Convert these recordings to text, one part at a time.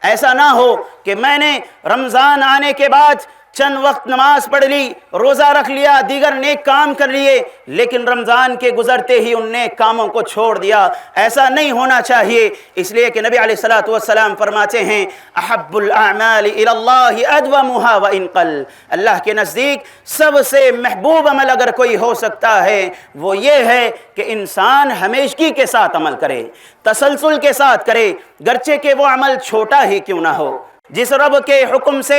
ایسا نہ ہو کہ میں نے رمضان آنے کے بعد چند وقت نماز پڑھ لی، روزہ رکھ لیا، دیگر نیک کام کر لیے، لیکن رمضان کے گزرتے ہی ان نیک کاموں کو چھوڑ دیا۔ ایسا نہیں ہونا چاہیے، اس لیے کہ نبی علیہ الصلوۃ والسلام فرماتے ہیں احب الاعمال الی اللہ ادومها وان قل، اللہ کے نزدیک سب سے محبوب عمل اگر کوئی ہو سکتا ہے وہ یہ ہے کہ انسان ہمیشگی کے ساتھ عمل کرے، تسلسل کے ساتھ کرے، گرچہ کہ وہ عمل چھوٹا ہی کیوں نہ ہو۔ جس رب کے حکم سے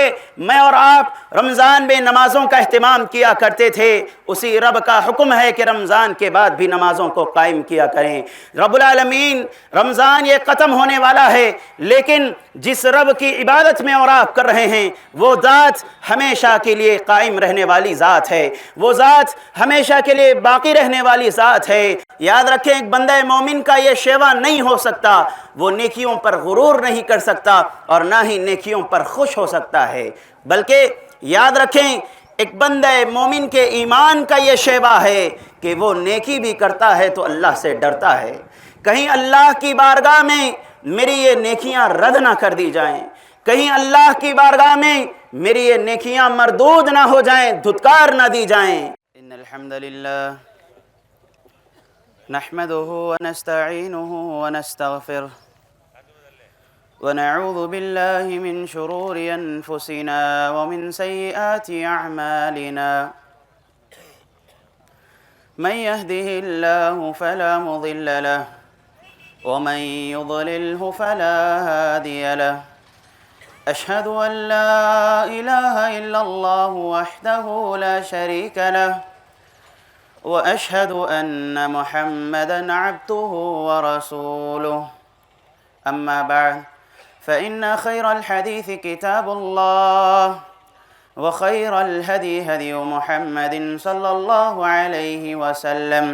میں اور آپ رمضان میں نمازوں کا اہتمام کیا کرتے تھے، اسی رب کا حکم ہے کہ رمضان کے بعد بھی نمازوں کو قائم کیا کریں۔ رب العالمین رمضان یہ ختم ہونے والا ہے، لیکن جس رب کی عبادت میں اور آپ کر رہے ہیں وہ ذات ہمیشہ کے لیے قائم رہنے والی ذات ہے، وہ ذات ہمیشہ کے لیے باقی رہنے والی ذات ہے۔ یاد رکھیں ایک بندہ مومن کا یہ شیوا نہیں ہو سکتا، وہ نیکیوں پر غرور نہیں کر سکتا اور نہ ہی نیکیوں پر خوش ہو سکتا ہے، بلکہ یاد رکھیں ایک بندہ مومن کے ایمان کا یہ شیوا ہے کہ وہ نیکی بھی کرتا ہے تو اللہ سے ڈرتا ہے، کہیں اللہ کی بارگاہ میں میری یہ نیکیاں رد نہ کر دی جائیں، کہیں اللہ کی بارگاہ میں میری یہ نیکیاں مردود نہ ہو جائیں، دھتکار نہ دی جائیں۔ ان الحمدللہ نحمده ونستعينه ونستغفره ونعوذ بالله من شرور أنفسنا ومن سيئات أعمالنا من يهده الله فلا مضل له ومن يضلله فلا هادي له أشهد أن لا إله إلا الله وحده لا شريك له وأشهد أن محمدًا عبده ورسوله أما بعد فإن خير الحديث كتاب الله وخير الهدي هدي محمد صلى الله عليه وسلم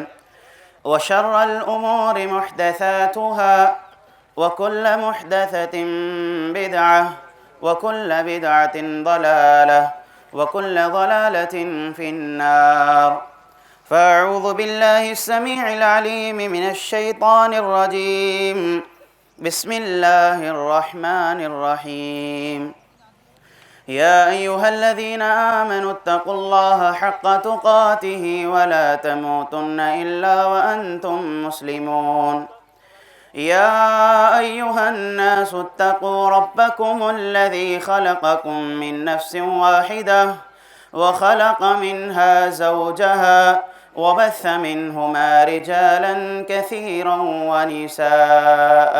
وشر الأمور محدثاتها وكل محدثة بدعة وكل بدعة ضلالة وكل ضلالة في النار فأعوذ بالله السميع العليم من الشيطان الرجيم بسم الله الرحمن الرحيم يا أيها الذين آمنوا اتقوا الله حق تقاته ولا تموتن إلا وأنتم مسلمون يا أيها الناس اتقوا ربكم الذي خلقكم من نفس واحدة وخلق منها زوجها وبث منهما رجالا كثيرا ونساء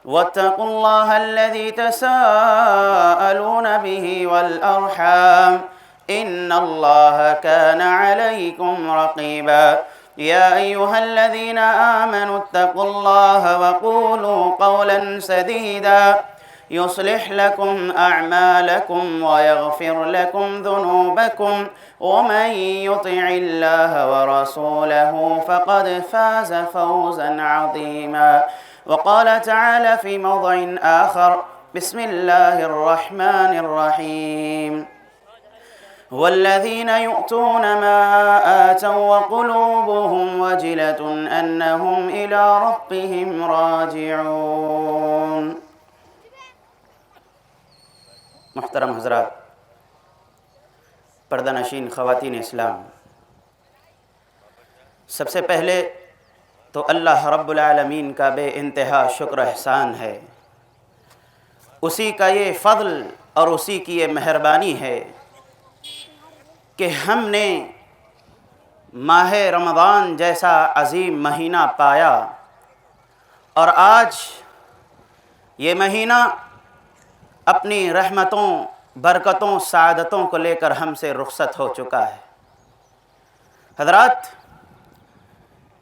واتقوا الله الذي تساءلون به والأرحام إن الله كان عليكم رقيبا يا أيها الذين آمنوا اتقوا الله وقولوا قولا سديدا يصلح لكم أعمالكم ويغفر لكم ذنوبكم ومن يطع الله ورسوله فقد فاز فوزا عظيما وقال تعالى في موضع آخر بسم الله الرحمن الرحيم والذين يؤتون ما آتوا وقلوبهم وجلة أنهم إلى ربهم راجعون۔ محترم حضرات، پردہ نشین خواتین اسلام، سب سے پہلے تو اللہ رب العالمین کا بے انتہا شکر احسان ہے، اسی کا یہ فضل اور اسی کی یہ مہربانی ہے کہ ہم نے ماہ رمضان جیسا عظیم مہینہ پایا اور آج یہ مہینہ اپنی رحمتوں، برکتوں، سعادتوں کو لے کر ہم سے رخصت ہو چکا ہے۔ حضرات،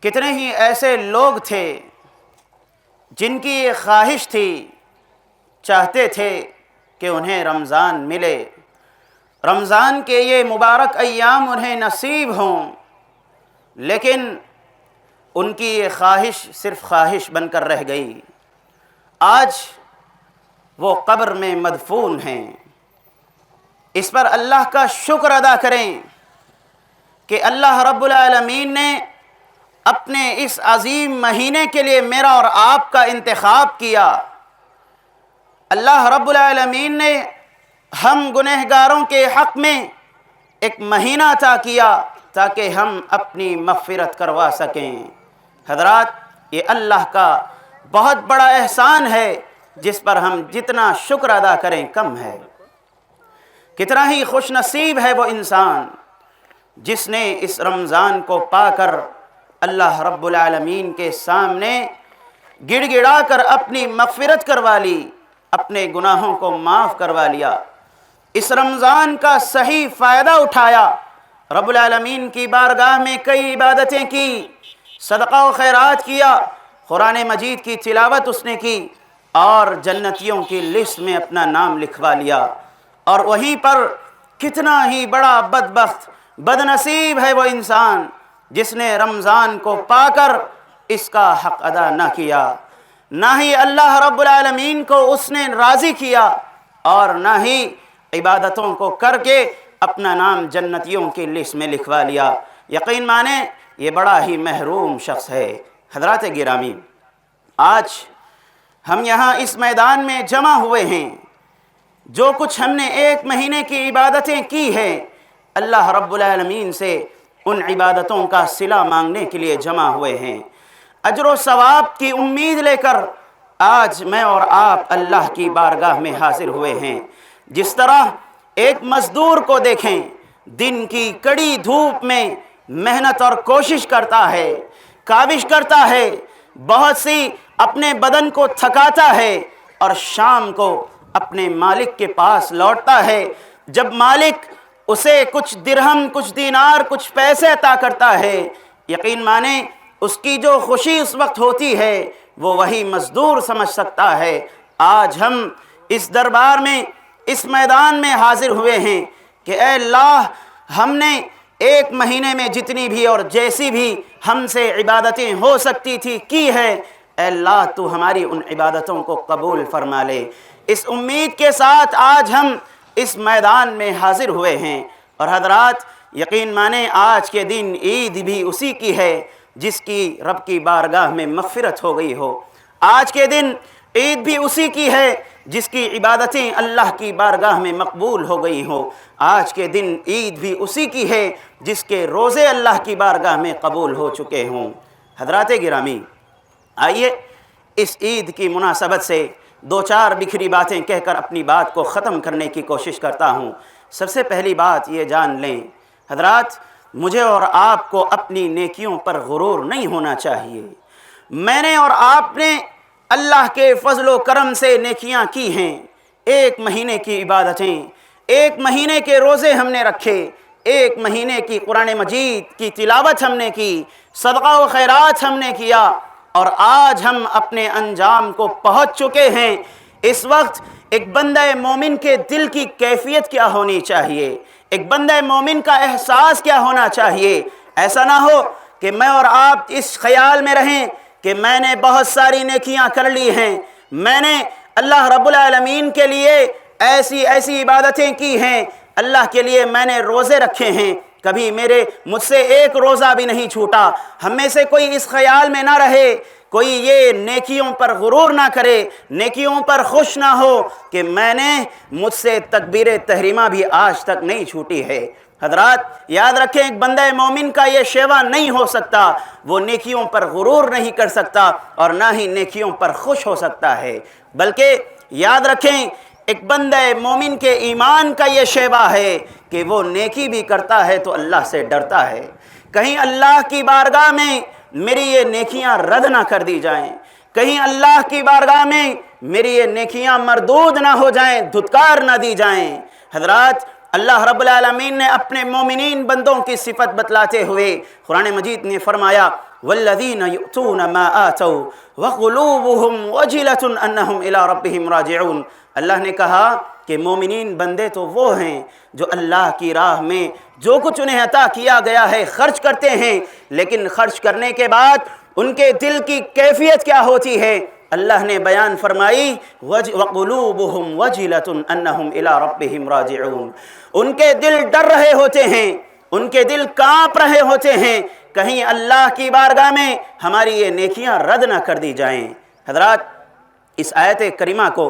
کتنے ہی ایسے لوگ تھے جن کی یہ خواہش تھی، چاہتے تھے کہ انہیں رمضان ملے، رمضان کے یہ مبارک ایام انہیں نصیب ہوں، لیکن ان کی یہ خواہش صرف خواہش بن کر رہ گئی۔ آج وہ قبر میں مدفون ہیں۔ اس پر اللہ کا شکر ادا کریں کہ اللہ رب العالمین نے اپنے اس عظیم مہینے کے لیے میرا اور آپ کا انتخاب کیا، اللہ رب العالمین نے ہم گنہگاروں کے حق میں ایک مہینہ عطا کیا تاکہ ہم اپنی مغفرت کروا سکیں۔ حضرات، یہ اللہ کا بہت بڑا احسان ہے جس پر ہم جتنا شکر ادا کریں کم ہے۔ کتنا ہی خوش نصیب ہے وہ انسان جس نے اس رمضان کو پا کر اللہ رب العالمین کے سامنے گڑ گڑا کر اپنی مغفرت کروا لی، اپنے گناہوں کو معاف کروا لیا، اس رمضان کا صحیح فائدہ اٹھایا، رب العالمین کی بارگاہ میں کئی عبادتیں کی، صدقہ و خیرات کیا، قرآن مجید کی تلاوت اس نے کی اور جنتیوں کی لسٹ میں اپنا نام لکھوا لیا۔ اور وہیں پر کتنا ہی بڑا بدبخت بد نصیب ہے وہ انسان جس نے رمضان کو پا کر اس کا حق ادا نہ کیا، نہ ہی اللہ رب العالمین کو اس نے راضی کیا اور نہ ہی عبادتوں کو کر کے اپنا نام جنتیوں کی لسٹ میں لکھوا لیا۔ یقین مانیں یہ بڑا ہی محروم شخص ہے۔ حضرات گرامی، آج ہم یہاں اس میدان میں جمع ہوئے ہیں، جو کچھ ہم نے ایک مہینے کی عبادتیں کی ہیں، اللہ رب العالمین سے ان عبادتوں کا صلہ مانگنے کے لیے جمع ہوئے ہیں، اجر و ثواب کی امید لے کر آج میں اور آپ اللہ کی بارگاہ میں حاضر ہوئے ہیں۔ جس طرح ایک مزدور کو دیکھیں، دن کی کڑی دھوپ میں محنت اور کوشش کرتا ہے، کاوش کرتا ہے، بہت سی اپنے بدن کو تھکاتا ہے اور شام کو اپنے مالک کے پاس لوٹتا ہے۔ جب مالک اسے کچھ درہم، کچھ دینار، کچھ پیسے عطا کرتا ہے، یقین مانیں اس کی جو خوشی اس وقت ہوتی ہے وہ وہی مزدور سمجھ سکتا ہے۔ آج ہم اس دربار میں، اس میدان میں حاضر ہوئے ہیں کہ اے اللہ، ہم نے ایک مہینے میں جتنی بھی اور جیسی بھی ہم سے عبادتیں ہو سکتی تھی کی ہے، اے اللہ تو ہماری ان عبادتوں کو قبول فرما لے۔ اس امید کے ساتھ آج ہم اس میدان میں حاضر ہوئے ہیں۔ اور حضرات یقین مانیں آج کے دن عید بھی اسی کی ہے جس کی رب کی بارگاہ میں مغفرت ہو گئی ہو۔ آج کے دن عید بھی اسی کی ہے جس کی عبادتیں اللہ کی بارگاہ میں مقبول ہو گئی ہوں۔ آج کے دن عید بھی اسی کی ہے جس کے روزے اللہ کی بارگاہ میں قبول ہو چکے ہوں۔ حضرات گرامی، آئیے اس عید کی مناسبت سے دو چار بکھری باتیں کہہ کر اپنی بات کو ختم کرنے کی کوشش کرتا ہوں۔ سب سے پہلی بات یہ جان لیں حضرات، مجھے اور آپ کو اپنی نیکیوں پر غرور نہیں ہونا چاہیے۔ میں نے اور آپ نے اللہ کے فضل و کرم سے نیکیاں کی ہیں، ایک مہینے کی عبادتیں، ایک مہینے کے روزے ہم نے رکھے، ایک مہینے کی قرآن مجید کی تلاوت ہم نے کی، صدقہ و خیرات ہم نے کیا، اور آج ہم اپنے انجام کو پہنچ چکے ہیں۔ اس وقت ایک بندہ مومن کے دل کی کیفیت کیا ہونی چاہیے، ایک بندہ مومن کا احساس کیا ہونا چاہیے؟ ایسا نہ ہو کہ میں اور آپ اس خیال میں رہیں کہ میں نے بہت ساری نیکیاں کر لی ہیں، میں نے اللہ رب العالمین کے لیے ایسی ایسی عبادتیں کی ہیں، اللہ کے لیے میں نے روزے رکھے ہیں، کبھی مجھ سے ایک روزہ بھی نہیں چھوٹا۔ ہم میں سے کوئی اس خیال میں نہ رہے، کوئی یہ نیکیوں پر غرور نہ کرے، نیکیوں پر خوش نہ ہو کہ مجھ سے تکبیر تحریمہ بھی آج تک نہیں چھوٹی ہے۔ حضرات یاد رکھیں، ایک بندہ مومن کا یہ شیوا نہیں ہو سکتا، وہ نیکیوں پر غرور نہیں کر سکتا اور نہ ہی نیکیوں پر خوش ہو سکتا ہے، بلکہ یاد رکھیں ایک بندہ مومن کے ایمان کا یہ شیوا ہے کہ وہ نیکی بھی کرتا ہے تو اللہ سے ڈرتا ہے، کہیں اللہ کی بارگاہ میں میری یہ نیکیاں رد نہ کر دی جائیں، کہیں اللہ کی بارگاہ میں میری یہ نیکیاں مردود نہ ہو جائیں، دھتکار نہ دی جائیں۔ حضرات اللہ رب العالمین نے اپنے مومنین بندوں کی صفت بتلاتے ہوئے قرآن مجید نے فرمایا والذین یؤتون ما آتوا وقلوبهم وجلة انہم الی ربہم راجعون۔ اللہ نے کہا کہ مومنین بندے تو وہ ہیں جو اللہ کی راہ میں جو کچھ انہیں عطا کیا گیا ہے خرچ کرتے ہیں، لیکن خرچ کرنے کے بعد ان کے دل کی کیفیت کیا ہوتی ہے؟ اللہ نے بیان فرمائی وَقُلُوبُهُمْ وَجِلَةٌ أَنَّهُمْ إِلَىٰ رَبِّهِمْ رَاجِعُونَ۔ ان کے دل ڈر رہے ہوتے ہیں، ان کے دل کانپ رہے ہوتے ہیں، کہیں اللہ کی بارگاہ میں ہماری یہ نیکیاں رد نہ کر دی جائیں۔ حضرات اس آیت کریمہ کو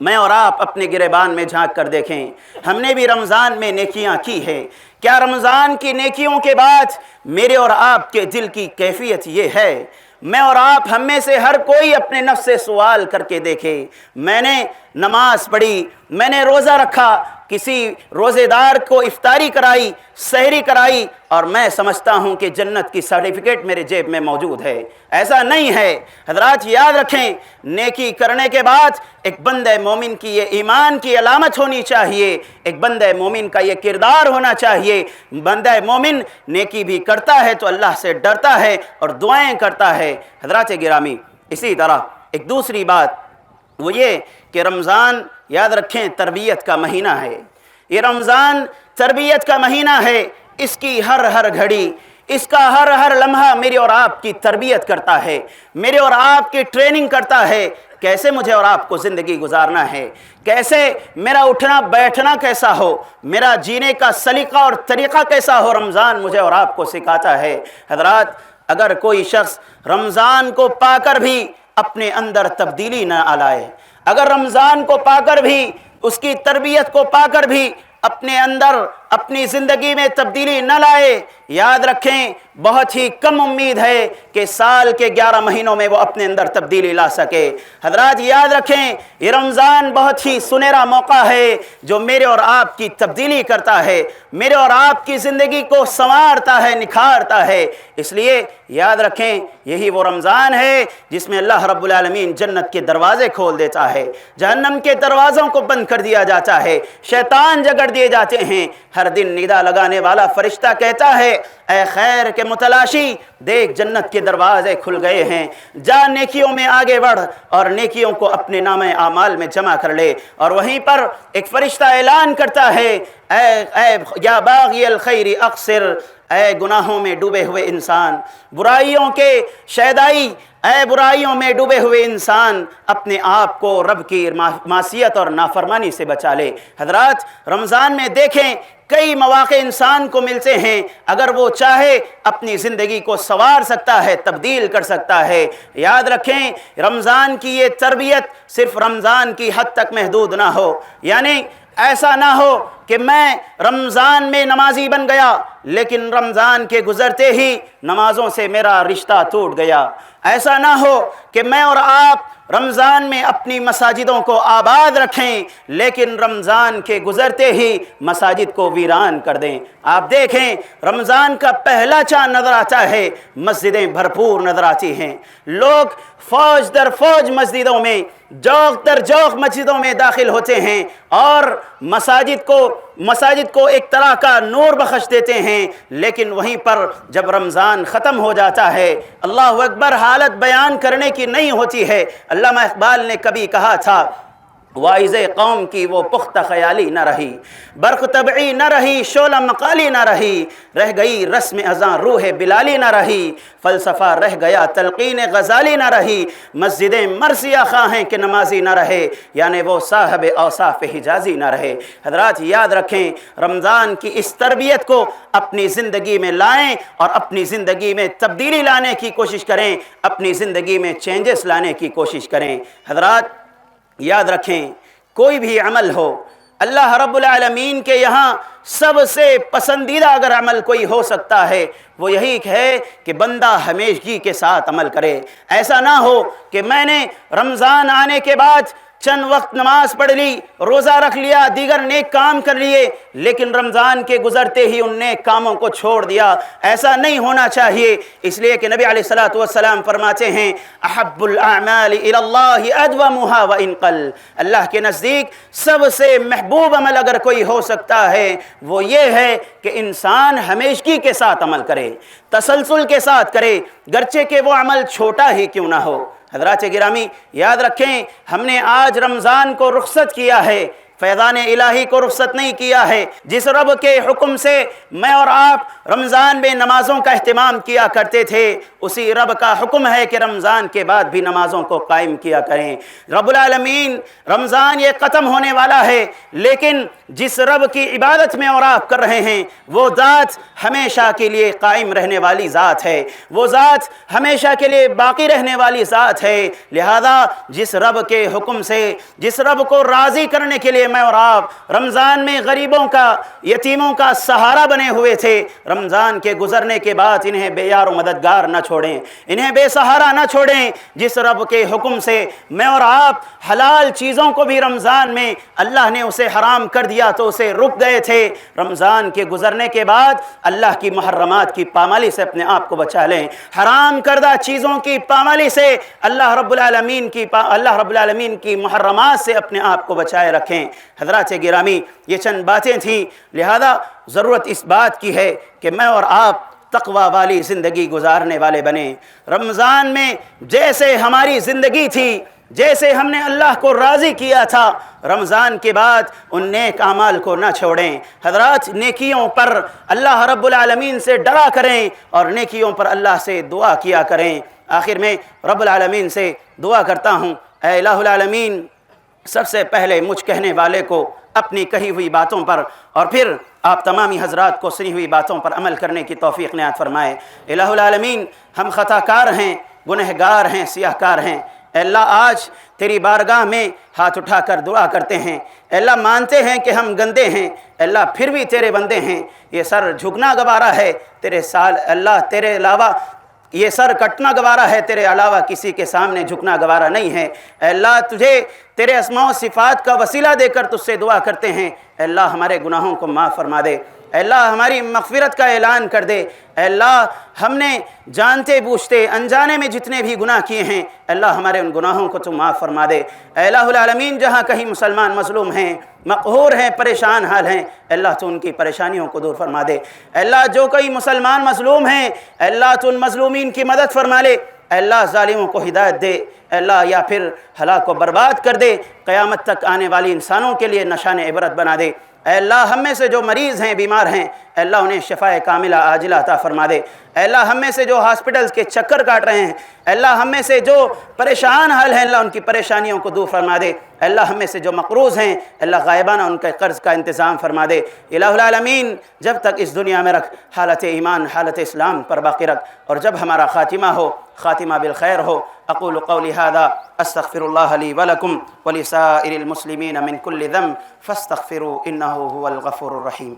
میں اور آپ اپنے گریبان میں جھانک کر دیکھیں، ہم نے بھی رمضان میں نیکیاں کی ہیں؟ کیا رمضان کی نیکیوں کے بعد میرے اور آپ کے دل کی کیفیت یہ ہے؟ میں اور آپ ہم میں سے ہر کوئی اپنے نفس سے سوال کر کے دیکھے، میں نے نماز پڑھی، میں نے روزہ رکھا، کسی روزے دار کو افطاری کرائی، سحری کرائی، اور میں سمجھتا ہوں کہ جنت کی سرٹیفکیٹ میرے جیب میں موجود ہے؟ ایسا نہیں ہے حضرات، یاد رکھیں، نیکی کرنے کے بعد ایک بندہ مومن کی یہ ایمان کی علامت ہونی چاہیے، ایک بندہ مومن کا یہ کردار ہونا چاہیے۔ بندہ مومن نیکی بھی کرتا ہے تو اللہ سے ڈرتا ہے اور دعائیں کرتا ہے۔ حضرات گرامی، اسی طرح ایک دوسری بات وہ یہ کہ رمضان یاد رکھیں تربیت کا مہینہ ہے۔ یہ رمضان تربیت کا مہینہ ہے، اس کی ہر گھڑی، اس کا ہر لمحہ میرے اور آپ کی تربیت کرتا ہے، میرے اور آپ کی ٹریننگ کرتا ہے، کیسے مجھے اور آپ کو زندگی گزارنا ہے، کیسے میرا اٹھنا بیٹھنا کیسا ہو، میرا جینے کا سلیقہ اور طریقہ کیسا ہو، رمضان مجھے اور آپ کو سکھاتا ہے۔ حضرات، اگر کوئی شخص رمضان کو پا کر بھی اپنے اندر تبدیلی نہ لائے، اگر رمضان کو پا کر بھی، اس کی تربیت کو پا کر بھی اپنے اندر اپنی زندگی میں تبدیلی نہ لائے، یاد رکھیں بہت ہی کم امید ہے کہ سال کے 11 مہینوں میں وہ اپنے اندر تبدیلی لا سکے۔ حضرات یاد رکھیں، یہ رمضان بہت ہی سنہرا موقع ہے جو میرے اور آپ کی تبدیلی کرتا ہے، میرے اور آپ کی زندگی کو سنوارتا ہے، نکھارتا ہے۔ اس لیے یاد رکھیں یہی وہ رمضان ہے جس میں اللہ رب العالمین جنت کے دروازے کھول دیتا ہے، جہنم کے دروازوں کو بند کر دیا جاتا ہے، شیطان جگڑ دیے جاتے ہیں۔ ہر دن ندا لگانے والا فرشتہ کہتا ہے، اے خیر کے متلاشی، دیکھ جنت کے دروازے کھل گئے ہیں، جا نیکیوں میں آگے بڑھ اور نیکیوں کو اپنے نام اعمال میں جمع کر لے۔ اور وہیں پر ایک فرشتہ اعلان کرتا ہے، اے یا باغی الخیر اقصر، اے گناہوں میں ڈوبے ہوئے انسان، برائیوں کے شیدائی، اے برائیوں میں ڈوبے ہوئے انسان، اپنے آپ کو رب کی معصیت اور نافرمانی سے بچا لے۔ حضرات رمضان میں دیکھیں کئی مواقع انسان کو ملتے ہیں، اگر وہ چاہے اپنی زندگی کو سنوار سکتا ہے، تبدیل کر سکتا ہے۔ یاد رکھیں رمضان کی یہ تربیت صرف رمضان کی حد تک محدود نہ ہو، یعنی ایسا نہ ہو کہ میں رمضان میں نمازی بن گیا لیکن رمضان کے گزرتے ہی نمازوں سے میرا رشتہ ٹوٹ گیا۔ ایسا نہ ہو کہ میں اور آپ رمضان میں اپنی مساجدوں کو آباد رکھیں لیکن رمضان کے گزرتے ہی مساجد کو ویران کر دیں۔ آپ دیکھیں رمضان کا پہلا چاند نظر آتا ہے، مسجدیں بھرپور نظر آتی ہیں، لوگ فوج در فوج مسجدوں میں، جوق در جوق مسجدوں میں داخل ہوتے ہیں اور مساجد کو ایک طرح کا نور بخش دیتے ہیں۔ لیکن وہیں پر جب رمضان ختم ہو جاتا ہے، اللہ اکبر، حالت بیان کرنے کی نہیں ہوتی ہے۔ علامہ اقبال نے کبھی کہا تھا، واعظ قوم کی وہ پختہ خیالی نہ رہی، برق طبعی نہ رہی، شعلہ مقالی نہ رہی، رہ گئی رسم اذاں روح بلالی نہ رہی، فلسفہ رہ گیا تلقین غزالی نہ رہی، مسجدیں مرثیہ خواہیں کہ نمازی نہ رہے، یعنی وہ صاحب اوصاف حجازی نہ رہے۔ حضرات یاد رکھیں رمضان کی اس تربیت کو اپنی زندگی میں لائیں اور اپنی زندگی میں تبدیلی لانے کی کوشش کریں، اپنی زندگی میں چینجز لانے کی کوشش کریں۔ حضرات یاد رکھیں کوئی بھی عمل ہو، اللہ رب العالمین کے یہاں سب سے پسندیدہ اگر عمل کوئی ہو سکتا ہے وہ یہی ہے کہ بندہ ہمیشگی کے ساتھ عمل کرے۔ ایسا نہ ہو کہ میں نے رمضان آنے کے بعد چند وقت نماز پڑھ لی، روزہ رکھ لیا، دیگر نیک کام کر لیے، لیکن رمضان کے گزرتے ہی ان نیک کاموں کو چھوڑ دیا۔ ایسا نہیں ہونا چاہیے، اس لیے کہ نبی علیہ الصلوۃ والسلام فرماتے ہیں، احب الاعمال الی اللہ ادومها وان قل، اللہ کے نزدیک سب سے محبوب عمل اگر کوئی ہو سکتا ہے وہ یہ ہے کہ انسان ہمیشگی کے ساتھ عمل کرے، تسلسل کے ساتھ کرے، گرچہ کہ وہ عمل چھوٹا ہی کیوں نہ ہو۔ حضرات گرامی یاد رکھیں ہم نے آج رمضان کو رخصت کیا ہے، فیضان الہی کو رخصت نہیں کیا ہے۔ جس رب کے حکم سے میں اور آپ رمضان میں نمازوں کا اہتمام کیا کرتے تھے، اسی رب کا حکم ہے کہ رمضان کے بعد بھی نمازوں کو قائم کیا کریں۔ رب العالمین رمضان یہ ختم ہونے والا ہے، لیکن جس رب کی عبادت میں اور آپ کر رہے ہیں وہ ذات ہمیشہ کے لیے قائم رہنے والی ذات ہے، وہ ذات ہمیشہ کے لیے باقی رہنے والی ذات ہے۔ لہذا جس رب کے حکم سے، جس رب کو راضی کرنے کے لیے میں اور آپ رمضان میں غریبوں کا، یتیموں کا سہارا بنے ہوئے تھے، رمضان کے گزرنے کے بعد انہیں بے یار و مددگار نہ چھوڑیں، انہیں بے سہارا نہ چھوڑیں۔ جس رب کے حکم سے میں اور آپ حلال چیزوں کو بھی رمضان میں اللہ نے اسے حرام کر دیا تو اسے رک گئے تھے، رمضان کے گزرنے کے بعد اللہ کی محرمات کی پامالی سے اپنے آپ کو بچا لیں، حرام کردہ چیزوں کی پامالی سے اللہ رب العالمین کی محرمات سے اپنے آپ کو بچائے رکھیں۔ حضرات گرامی، یہ چند باتیں تھیں، لہذا ضرورت اس بات کی ہے کہ میں اور آپ تقوی والی زندگی گزارنے والے بنیں۔ رمضان میں جیسے ہماری زندگی تھی، جیسے ہم نے اللہ کو راضی کیا تھا، رمضان کے بعد ان نیک اعمال کو نہ چھوڑیں۔ حضرات، نیکیوں پر اللہ رب العالمین سے ڈرا کریں اور نیکیوں پر اللہ سے دعا کیا کریں۔ آخر میں رب العالمین سے دعا کرتا ہوں، اے الہ العالمین، سب سے پہلے مجھ کہنے والے کو اپنی کہی ہوئی باتوں پر اور پھر آپ تمامی حضرات کو سنی ہوئی باتوں پر عمل کرنے کی توفیق عنایت فرمائے۔ الہ العالمین، ہم خطا کار ہیں، گنہگار ہیں، سیاہ کار ہیں۔ اے اللہ، آج تیری بارگاہ میں ہاتھ اٹھا کر دعا کرتے ہیں۔ اے اللہ، مانتے ہیں کہ ہم گندے ہیں، اے اللہ پھر بھی تیرے بندے ہیں۔ یہ سر جھکنا گوارا ہے اللہ تیرے علاوہ، یہ سر کٹنا گوارا ہے، تیرے علاوہ کسی کے سامنے جھکنا گوارا نہیں ہے۔ اے اللہ، تجھے تیرے اسماء و صفات کا وسیلہ دے کر تجھ سے دعا کرتے ہیں، اے اللہ ہمارے گناہوں کو معاف فرما دے، اے اللہ ہماری مغفرت کا اعلان کر دے۔ اے اللہ، ہم نے جانتے بوجھتے انجانے میں جتنے بھی گناہ کیے ہیں، اے اللہ ہمارے ان گناہوں کو تو معاف فرما دے۔ اے الہ العالمین، جہاں کہیں مسلمان مظلوم ہیں، مقہور ہیں، پریشان حال ہیں، اے اللہ تو ان کی پریشانیوں کو دور فرما دے۔ اے اللہ، جو کئی مسلمان مظلوم ہیں، اے اللہ تو ان مظلومین کی مدد فرما لے۔ اے اللہ، ظالموں کو ہدایت دے، اے اللہ یا پھر ہلاک کو برباد کر دے، قیامت تک آنے والی انسانوں کے لیے نشان عبرت بنا دے۔ اے اللہ، ہم میں سے جو مریض ہیں، بیمار ہیں، اے اللہ انہیں شفائے کاملہ عاجلہ عطا فرما دے۔ اے اللہ، ہم میں سے جو ہاسپٹلز کے چکر کاٹ رہے ہیں، اے اللہ ہم میں سے جو پریشان حال ہیں، اللہ ان کی پریشانیوں کو دور فرما دے۔ اے اللہ، ہم میں سے جو مقروض ہیں، اے اللہ غائبانہ ان کے قرض کا انتظام فرما دے۔ الہ العالمین، جب تک اس دنیا میں رکھ، حالت ایمان، حالت اسلام پر باقی رکھ، اور جب ہمارا خاتمہ ہو، خاتمہ بالخیر ہو۔ اقول قولی ھذا استغفر اللہ لی ولکم ولسائر المسلمین من کل ذنب فاستغفروا انہ هو الغفور الرحیم۔